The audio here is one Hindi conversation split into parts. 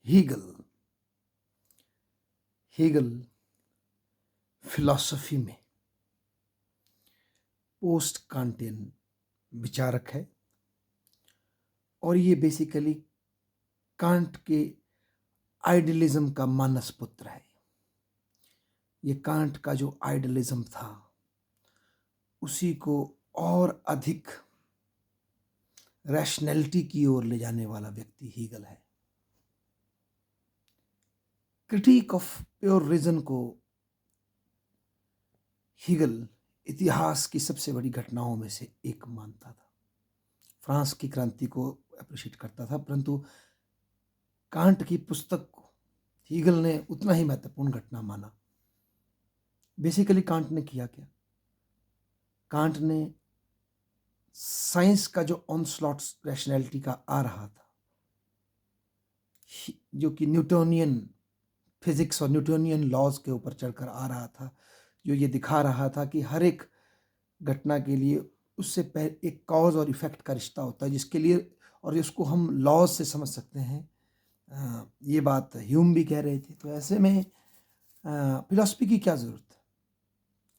हीगल हीगल फिलॉसफी में पोस्ट कांटियन विचारक है और ये बेसिकली कांट के आइडियलिज्म का मानस पुत्र है। ये कांट का जो आइडियलिज्म था उसी को और अधिक रैशनैलिटी की ओर ले जाने वाला व्यक्ति हीगल है। क्रिटिक ऑफ प्योर रीजन को हीगल इतिहास की सबसे बड़ी घटनाओं में से एक मानता था। फ्रांस की क्रांति को अप्रिशिएट करता था, परंतु कांट की पुस्तक को हीगल ने उतना ही महत्वपूर्ण घटना माना। बेसिकली कांट ने किया क्या? कांट ने साइंस का जो ऑनस्लॉट रैशनैलिटी का आ रहा था, जो कि न्यूटोनियन फिजिक्स और न्यूटोनियन लॉज के ऊपर चढ़कर आ रहा था, जो ये दिखा रहा था कि हर एक घटना के लिए उससे पहले एक कॉज और इफेक्ट का रिश्ता होता है, जिसके लिए और इसको हम लॉज से समझ सकते हैं। ये बात ह्यूम भी कह रहे थे। तो ऐसे में फिलॉसफी की क्या ज़रूरत है?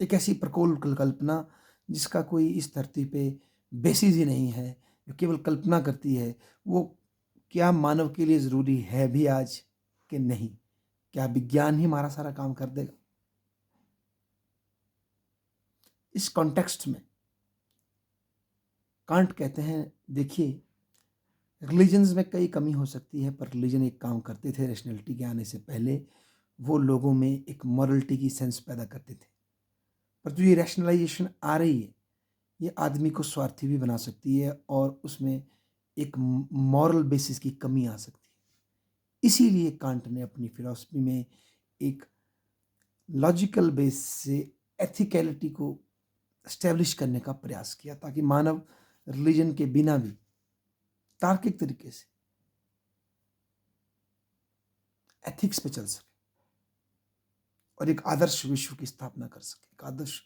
एक ऐसी प्रकोल कल्पना जिसका कोई इस धरती पे बेसिस ही नहीं है, जो केवल कल्पना करती है, वो क्या मानव के लिए ज़रूरी है भी आज कि नहीं? क्या विज्ञान ही हमारा सारा काम कर देगा? इस कॉन्टेक्स्ट में कांट कहते हैं, देखिए, रिलीजन्स में कई कमी हो सकती है, पर रिलीजन एक काम करते थे रैशनैलिटी के आने से पहले। वो लोगों में एक मॉरलिटी की सेंस पैदा करते थे। पर जो ये रैशनलाइजेशन आ रही है, ये आदमी को स्वार्थी भी बना सकती है और उसमें एक मॉरल बेसिस की कमी आ सकती है। इसीलिए कांट ने अपनी फिलॉसफी में एक लॉजिकल बेस से एथिकलिटी को एस्टेब्लिश करने का प्रयास किया, ताकि मानव रिलीजन के बिना भी तार्किक तरीके से एथिक्स पे चल सके और एक आदर्श विश्व की स्थापना कर सके, एक आदर्श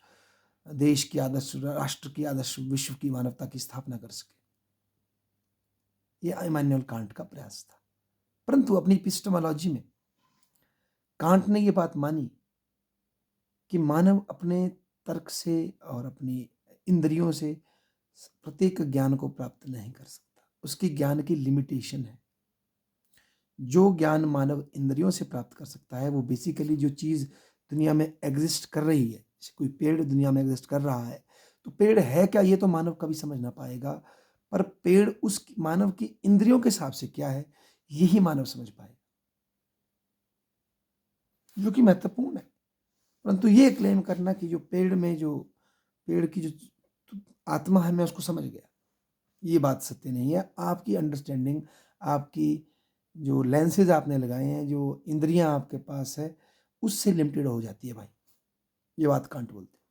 देश की, आदर्श राष्ट्र की, आदर्श विश्व की, मानवता की स्थापना कर सके। यह इमैनुअल कांट का प्रयास था। परंतु अपनी एपिस्टेमोलॉजी में कांट ने यह बात मानी कि मानव अपने तर्क से और अपनी इंद्रियों से प्रत्येक ज्ञान को प्राप्त नहीं कर सकता। उसकी ज्ञान की लिमिटेशन है। जो ज्ञान मानव इंद्रियों से प्राप्त कर सकता है, वो बेसिकली जो चीज़ दुनिया में एग्जिस्ट कर रही है, जैसे कोई पेड़ दुनिया में एग्जिस्ट कर रहा है, तो पेड़ है क्या, ये तो मानव कभी समझ ना पाएगा। पर पेड़ उस मानव की इंद्रियों के हिसाब से क्या है, यही मानव समझ पाएगा, जो कि महत्वपूर्ण है। परंतु ये क्लेम करना कि जो पेड़ की जो आत्मा है, मैं उसको समझ गया, ये बात सत्य नहीं है। आपकी अंडरस्टैंडिंग, आपकी जो लेंसेज आपने लगाए हैं, जो इंद्रियां आपके पास है, उससे लिमिटेड हो जाती है भाई। ये बात कांट बोलते हैं।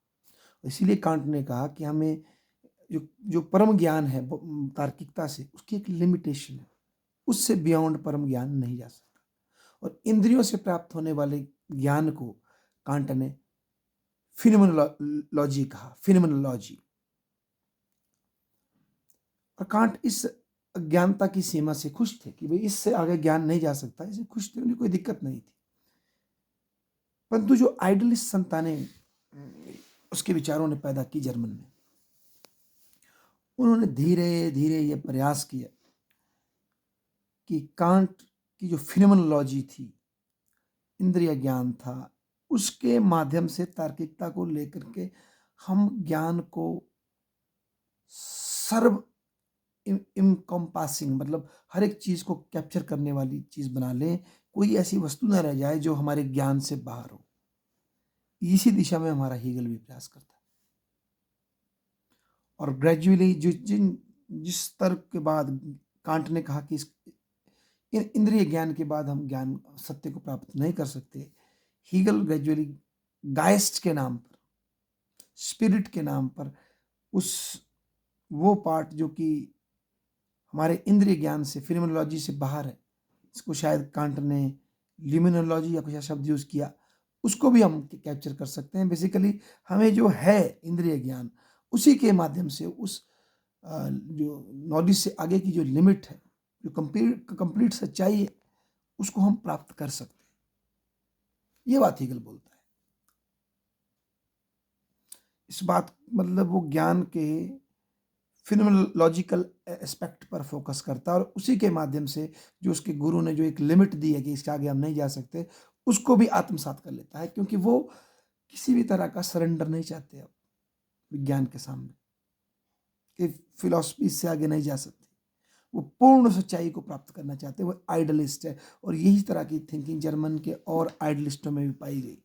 इसीलिए कांट ने कहा कि हमें जो जो परम ज्ञान है तार्किकता से, उसकी एक लिमिटेशन है, उससे बियॉन्ड परम ज्ञान नहीं जा सकता। और इंद्रियों से प्राप्त होने वाले ज्ञान को कांट ने फिनोमेनोलॉजी कहा, फिनोमेनोलॉजी। और कांट इस अज्ञानता की सीमा से खुश थे कि भाई इससे आगे ज्ञान नहीं जा सकता, इसे खुश थे, उन्हें कोई दिक्कत नहीं थी। परंतु जो आइडियलिस्ट संतानें उसके विचारों ने पैदा की जर्मन में, उन्होंने धीरे धीरे ये प्रयास किया कि कांट की जो फिनोमेनोलॉजी थी, इंद्रिय ज्ञान था, उसके माध्यम से तार्किकता को लेकर के हम ज्ञान को सर्व इनकम्पासिंग, मतलब हर एक चीज को कैप्चर करने वाली चीज बना लें, कोई ऐसी वस्तु न रह जाए जो हमारे ज्ञान से बाहर हो। इसी दिशा में हमारा हीगल भी प्रयास करता है। और ग्रेजुअली जिस स्तर के बाद कांट ने कहा कि इस इंद्रिय ज्ञान के बाद हम ज्ञान सत्य को प्राप्त नहीं कर सकते, हीगल ग्रेजुअली गाइस्ट के नाम पर, स्पिरिट के नाम पर, उस वो पार्ट जो कि हमारे इंद्रिय ज्ञान से, फिनोमेनोलॉजी से बाहर है, इसको शायद कांट ने ल्यूमिनोलॉजी या कुछ ऐसा शब्द यूज किया, उसको भी हम कैप्चर कर सकते हैं। बेसिकली हमें जो है इंद्रिय ज्ञान, उसी के माध्यम से उस जो नॉलेज से आगे की जो लिमिट है, जो कंप्लीट सच्चाई है, उसको हम प्राप्त कर सकते हैं। ये बात हीगल बोलता है। इस बात मतलब वो ज्ञान के फिनोमेनोलॉजिकल एस्पेक्ट पर फोकस करता है और उसी के माध्यम से जो उसके गुरु ने जो एक लिमिट दी है कि इसके आगे हम नहीं जा सकते, उसको भी आत्मसात कर लेता है, क्योंकि वो किसी भी तरह का सरेंडर नहीं चाहते अब विज्ञान के सामने कि फिलॉसफी से आगे नहीं जा सकती। वो पूर्ण सच्चाई को प्राप्त करना चाहते हैं। वो आइडलिस्ट है और यही तरह की थिंकिंग जर्मन के और आइडलिस्टों में भी पाई गई।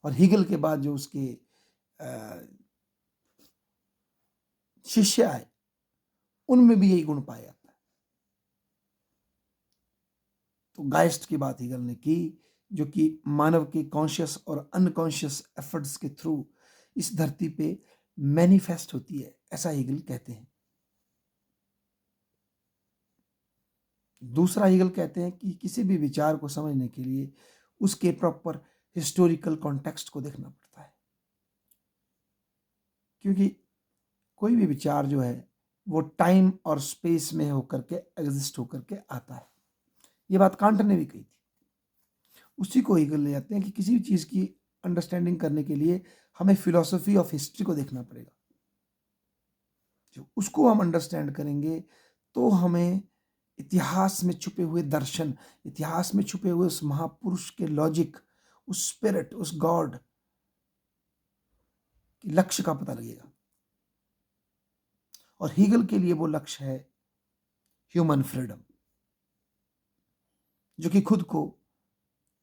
और हीगल के बाद जो उसके शिष्य आए उनमें भी यही गुण पाया जाता है। तो गाइस्ट की बात हीगल ने की, जो कि मानव के कॉन्शियस और अनकॉन्शियस एफर्ट्स के थ्रू इस धरती पे मैनिफेस्ट होती है, ऐसा हीगल कहते हैं। दूसरा हीगल कहते हैं कि किसी भी विचार को समझने के लिए उसके प्रॉपर हिस्टोरिकल कॉन्टेक्स्ट को देखना पड़ता है, क्योंकि कोई भी विचार जो है वो टाइम और स्पेस में होकर के एग्जिस्ट होकर के आता है। ये बात कांट ने भी कही थी। उसी को हीगल ले जाते हैं कि किसी भी चीज़ की अंडरस्टैंडिंग करने के लिए हमें फिलॉसफी ऑफ हिस्ट्री को देखना पड़ेगा। जो उसको हम अंडरस्टैंड करेंगे तो हमें इतिहास में छुपे हुए दर्शन, इतिहास में छुपे हुए उस महापुरुष के लॉजिक, उस स्पिरिट, उस गॉड के लक्ष्य का पता लगेगा। और हीगल के लिए वो लक्ष्य है ह्यूमन फ्रीडम, जो कि खुद को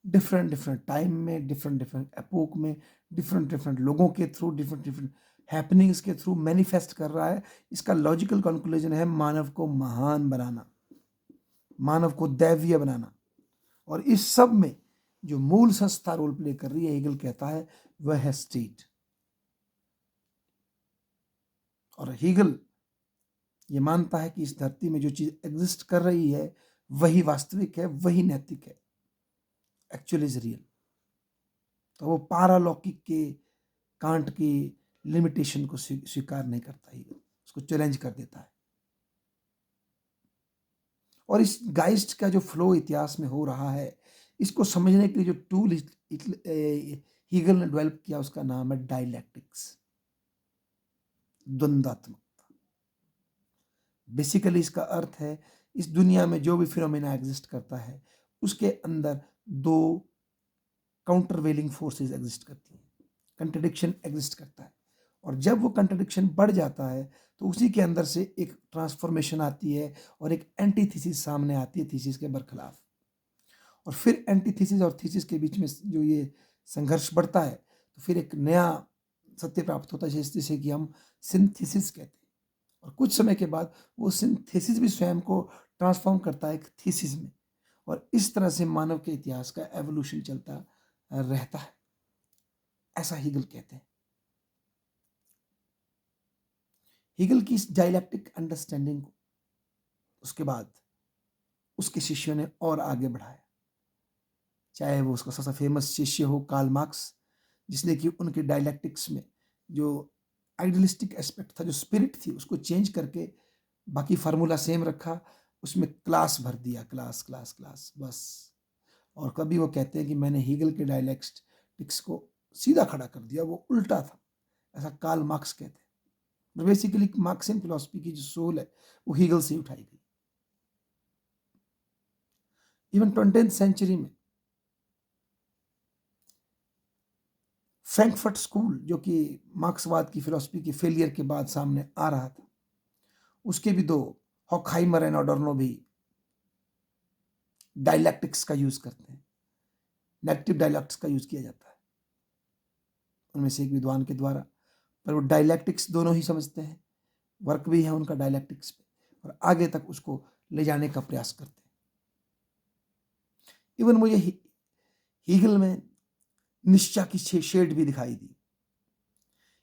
डिफरेंट डिफरेंट टाइम में, डिफरेंट डिफरेंट एपोक में, डिफरेंट डिफरेंट लोगों के थ्रू, डिफरेंट डिफरेंट हैपनिंग्स के थ्रू मैनिफेस्ट कर रहा है। इसका लॉजिकल कंक्लूजन है मानव को महान बनाना, मानव को दैवीय बनाना। और इस सब में जो मूल संस्था रोल प्ले कर रही है, हीगल कहता है, वह है स्टेट। और हीगल ये मानता है कि इस धरती में जो चीज एग्जिस्ट कर रही है वही वास्तविक है, वही नैतिक है, एक्चुअली इज रियल। तो वो पारालौकिक के कांट की लिमिटेशन को स्वीकार नहीं करता, हीगल उसको चैलेंज कर देता है। और इस गाइस्ट का जो फ्लो इतिहास में हो रहा है, इसको समझने के लिए जो टूल हीगल ने डेवलप किया उसका नाम है डायलैक्टिक्स, द्वंद्वात्मकता। बेसिकली इसका अर्थ है इस दुनिया में जो भी फिनोमेना एग्जिस्ट करता है उसके अंदर दो काउंटरवेलिंग फोर्सेस एग्जिस्ट करती हैं, कंट्रडिक्शन एग्जिस्ट करता है। और जब वो कंट्रडिक्शन बढ़ जाता है तो उसी के अंदर से एक ट्रांसफॉर्मेशन आती है और एक एंटीथीसिस सामने आती है थीसिस के बरखिलाफ। और फिर एंटीथीसिस और थीसिस के बीच में जो ये संघर्ष बढ़ता है तो फिर एक नया सत्य प्राप्त होता है, जिसे कि हम सिंथेसिस कहते हैं। और कुछ समय के बाद वो सिंथेसिस भी स्वयं को ट्रांसफॉर्म करता है एक थीसिस में। और इस तरह से मानव के इतिहास का एवोल्यूशन चलता रहता है, ऐसा हीगल कहते हैं। हीगल की इस डायलैक्टिक अंडरस्टैंडिंग को उसके बाद उसके शिष्यों ने और आगे बढ़ाया, चाहे वो उसका सबसे फेमस शिष्य हो कार्ल मार्क्स, जिसने कि उनके डायलैक्टिक्स में जो आइडियलिस्टिक एस्पेक्ट था, जो स्पिरिट थी, उसको चेंज करके बाकी फार्मूला सेम रखा, उसमें क्लास भर दिया, क्लास क्लास क्लास बस। और कभी वो कहते हैं कि मैंने हीगल के डायलैक्टिक्स को सीधा खड़ा कर दिया, वो उल्टा था, ऐसा कार्ल मार्क्स कहते हैं। बेसिकली मार्क्सियन फिलॉसफी की जो सोल है वो हीगल से उठाई गई। इवन 20th सेंचुरी में फ्रैंकफर्ट स्कूल, जो कि मार्क्सवाद की फिलॉसफी के फेलियर के बाद सामने आ रहा था, उसके भी दो, हॉकहाइमर एंड अडोर्नो, भी डायलैक्टिक्स का यूज करते हैं, नेगेटिव डायलैक्टिक्स का यूज किया जाता है उनमें से एक विद्वान के द्वारा। पर वो डायलैक्टिक्स दोनों ही समझते हैं, वर्क भी है उनका डायलैक्टिक्स पे, और आगे तक उसको ले जाने का प्रयास करते हैं। इवन मुझे हीगल में निश्चय की शेड भी दिखाई दी।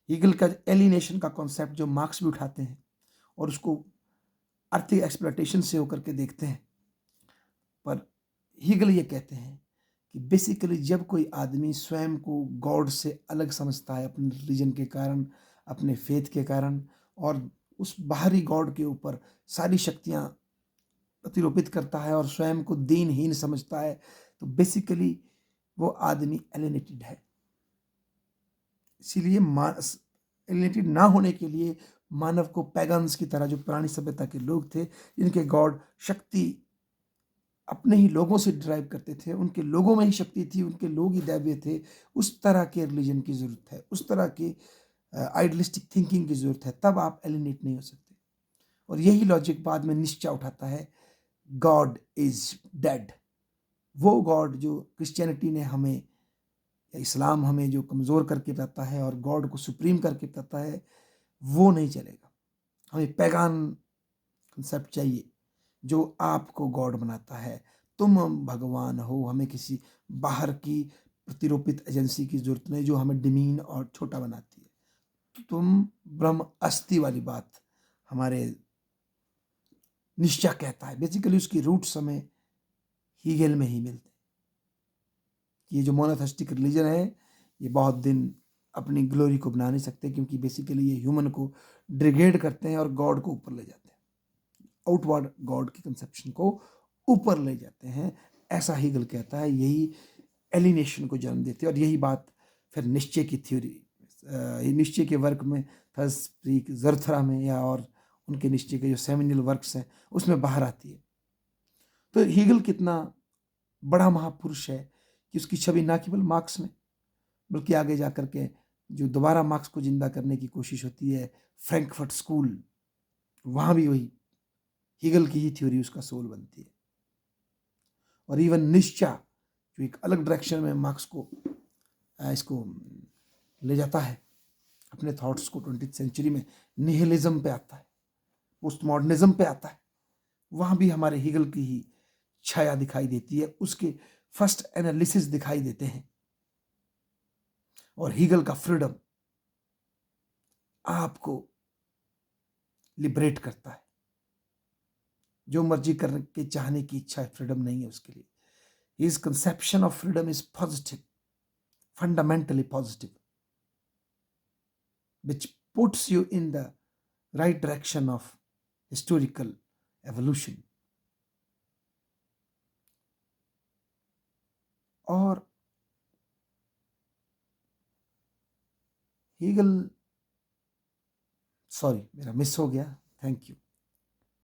हीगल का एलिनेशन का कॉन्सेप्ट जो मार्क्स भी उठाते हैं और उसको आर्थिक एक्सप्लॉयटेशन से होकर के देखते हैं, पर हीगल ये कहते हैं कि बेसिकली जब कोई आदमी स्वयं को गॉड से अलग समझता है अपने रिलीजन के कारण, अपने फेथ के कारण, और उस बाहरी गॉड के ऊपर सारी शक्तियां प्रतिरूपित करता है और स्वयं को दीनहीन समझता है, तो बेसिकली वो आदमी एलिनेटेड है। इसीलिए एलिनेटेड ना होने के लिए मानव को पैगन्स की तरह, जो पुरानी सभ्यता के लोग थे, जिनके गॉड शक्ति अपने ही लोगों से ड्राइव करते थे, उनके लोगों में ही शक्ति थी, उनके लोग ही दैव्य थे, उस तरह के रिलीजन की ज़रूरत है, उस तरह की आइडलिस्टिक थिंकिंग की ज़रूरत है, तब आप एलिनेट नहीं हो सकते। और यही लॉजिक बाद में निश्चय उठाता है, गॉड इज डेड। वो गॉड जो क्रिश्चियनिटी ने हमें, या इस्लाम हमें जो कमज़ोर करके बताता है और गॉड को सुप्रीम करके बताता है, वो नहीं चलेगा। हमें पैगान कंसेप्ट चाहिए जो आपको गॉड बनाता है। तुम भगवान हो, हमें किसी बाहर की प्रतिरूपित एजेंसी की ज़रूरत नहीं जो हमें डिमीन और छोटा बनाती है। तो तुम ब्रह्म अस्ति वाली बात हमारे निश्चय कहता है। बेसिकली उसकी रूट्स हमें हीगेल में ही मिलते हैं। ये जो मोनोथेस्टिक रिलीजन है, ये बहुत दिन अपनी ग्लोरी को बना नहीं सकते, क्योंकि बेसिकली ये ह्यूमन को डिग्रेड करते हैं और गॉड को ऊपर ले जाते हैं, आउटवर्ड गॉड की कंसेप्शन को ऊपर ले जाते हैं। ऐसा हीगल कहता है, यही एलिनेशन को जन्म देती है। और यही बात फिर निश्चय की थ्योरी, निश्चय के वर्क में, थर्सब्रिक, ज़रथुस्ट्रा में, या और उनके निश्चय के जो सेमिनल वर्क्स हैं उसमें बाहर आती है। तो हीगल कितना बड़ा महापुरुष है कि उसकी छवि ना केवल मार्क्स में, बल्कि आगे जाकर के जो दोबारा मार्क्स को जिंदा करने की कोशिश होती है, फ्रैंकफर्ट स्कूल, वहाँ भी वही हीगल की ही थ्योरी उसका सोल बनती है। और इवन निश्चय जो एक अलग डायरेक्शन में मार्क्स को इसको ले जाता है, अपने थॉट्स को 20th सेंचुरी में निहिलिज्म पे आता है, पोस्ट मॉडर्निज्म पे आता है, वहाँ भी हमारे हीगल की ही छाया दिखाई देती है, उसके फर्स्ट एनालिसिस दिखाई देते हैं। और हीगल का फ्रीडम आपको लिबरेट करता है। जो मर्जी करने के चाहने की इच्छा है, फ्रीडम नहीं है उसके लिए। His conception of freedom is positive, fundamentally positive, which puts you in the right direction of historical evolution. और हीगल, सॉरी मेरा मिस हो गया, थैंक यू।